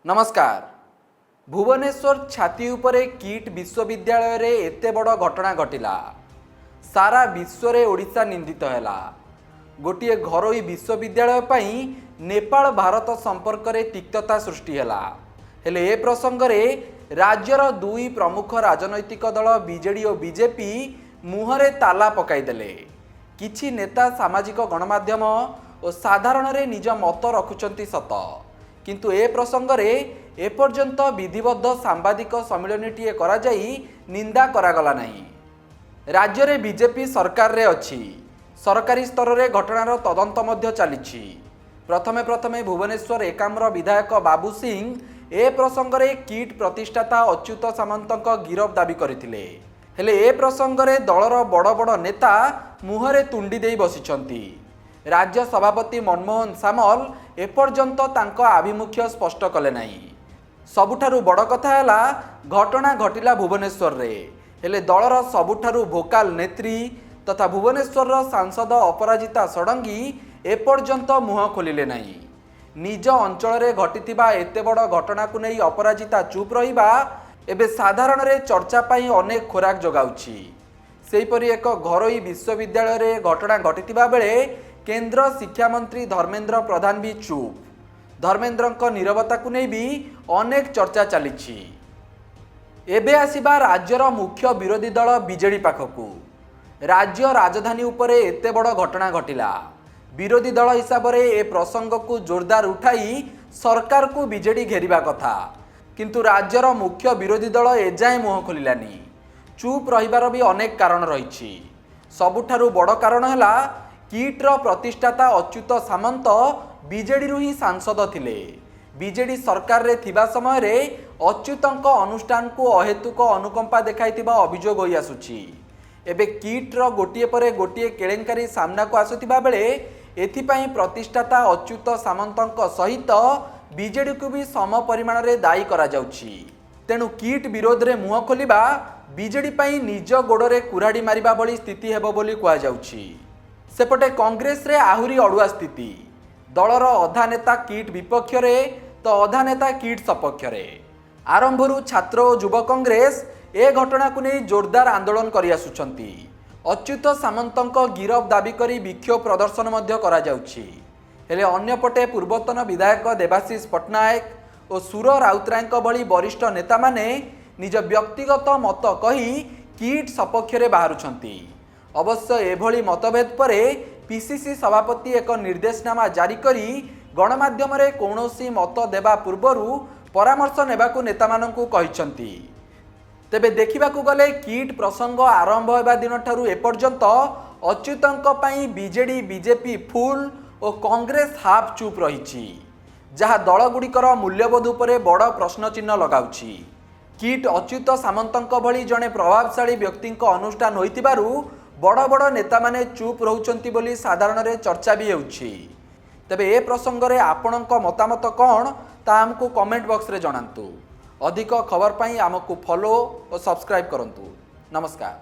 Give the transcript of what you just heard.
नमस्कार। भुवनेश्वर छाती उपरे किट विश्वविद्यालय रे एते बड़ घटना घटिला। सारा विश्व रे ओडिशा निंदित हैला। गोटिए घरोई विश्वविद्यालय पई नेपाल भारत संपर्क रे तिक्तता सृष्टि हैला। हेले ए प्रसंग रे राज्यर दुई प्रमुख राजनैतिक दल बीजेडी और बीजेपी मुहरे ताला पकाई देले। किछि नेता सामाजिक गणमाध्यम और साधारण रे निज मत रखुचंती सत, किंतु ए प्रसंग रे एपर्यंत विधिबद्ध सांबादिक सम्मिलनीटीए करा जाई निंदा करागला नहीं। राज्य रे बीजेपी सरकार रे अछि। सरकारी स्तर रे घटनार तदंत मध्य चलिछि। प्रथमे प्रथमे भुवनेश्वर एकाम्र विधायक बाबू सिंह ए प्रसंग रे किट प्रतिष्ठाता अच्युत सामंतक गिरफ दाबी करथिले। हेले ए प्रसंग रे दलर बड़ बड़ नेता मुहरे तुंडी देई बसिछंती। राज्य सभापति मनमोहन सामल एपर्यंत तांको आभिमुख्य स्पष्ट कले नहीं। सबुठारु बड़ कथा हैला घटना घटिला भुवनेश्वर रे, हेले दलर सबुठारु भोकाल नेत्री तथा भुवनेश्वर सांसद अपराजिता षडंगी एपर्यंत मुह खोलिले नहीं। निज अंचल रे घटिथिबा एते बड़ घटना को नहीं अपराजिता चुप रहिबा एबे साधारण रे चर्चा पाई अनेक खोराक जोगाउछि। सेहीपरि एक घरोई विश्वविद्यालय रे घटना घटिथिबा बेले केंद्र शिक्षा मंत्री धर्मेंद्र प्रधान भी चुप। धर्मेंद्र नीरवता को नहीं भी अनेक चर्चा चली। एबे आसीबा राज्यर मुख्य विरोधी दल बीजेडी पाखकू। राज्य राजधानी उपरे एते बड़ घटना घटिला। विरोधी दल हिसाब रे ए प्रसंग को जोरदार उठाई सरकार को बीजेडी घेरिबा कथा, किंतु राज्यर मुख्य विरोधी दल एजाए मुह खोलिलानी। चुप रहिबार भी अनेक कारण रहिछि। सबुठारु बड़ कारण हैला किट्र प्रतिष्ठाता अच्युत सामंत बीजेडी ही सांसद थिले। बीजेडी सरकार रे थिबा समय रे अच्युतंक अनुष्ठान को अहेतुक अनुकंपा देखाइथिबा अभियोग होई आसुछि। एबे किट्र गोटिए परे गोटिए केलेंकारी सामना को आसुथिबा बेले एथिपाई प्रतिष्ठाता अच्युत सामंतंक सहित बीजेडी को भी सम परिमाण रे दायी करा जाउछि। तेणु किट विरोध रे मुह खोलिबा बीजेडी पाई निज गोड़े कुराड़ी मारिबा भली स्थिति हेबो बोली कुआ जाउछि। सेपटे कांग्रेस रे आहुरी अड़ुआ स्थिति। दलर अधा नेता किट विपक्ष रे तो अधा नेता किट सपक्ष रे। आरंभरू छात्र और युव कांग्रेस ए घटना को नहीं जोरदार आंदोलन करि आसुछंती। अच्युत सामंतंक गिरफ दाबी करी विक्षोभ प्रदर्शन मध्य करा जाउछि। हेले अन्यपटे पूर्वतन विधायक देवाशीष पट्टनायक और सुर राउतरायक भली वरिष्ठ नेता माने निज व्यक्तिगत मत कही किट सपक्ष रे बाहरुछंती। अवश्य एभली मतभेद परे पीसीसी सभापति एक निर्देशनामा जारी करी गणमाध्यम रे कौनसी मत देवा पूर्वरु परामर्श नेबाकू नेता माननकू कहिसंती। तेबे देखिबाकू गले किट प्रसंग आरंभ हेबा दिन ठारू एपर्यंत अच्युतंक पई बीजेडी बीजेपी फुल और कांग्रेस हाफ चुप रहिछि, जहा दलगुड़िकर मूल्यबोध उपरे बड़ प्रश्न चिन्ह लगाउछि। किट अच्युत सामंतंक भली जने प्रभावशाली व्यक्तिंक अनुष्ठान होइतिबारु बड़ बड़ नेता माने चुप रहउचंती बोली साधारण रे चर्चा भी हेउछि। तबे ए प्रसंग रे आपणक मतामत कौन ता हमकु कमेंट बॉक्स रे जणांतु। अधिक खबर पाई हमकु फॉलो और सब्सक्राइब करंतु। नमस्कार।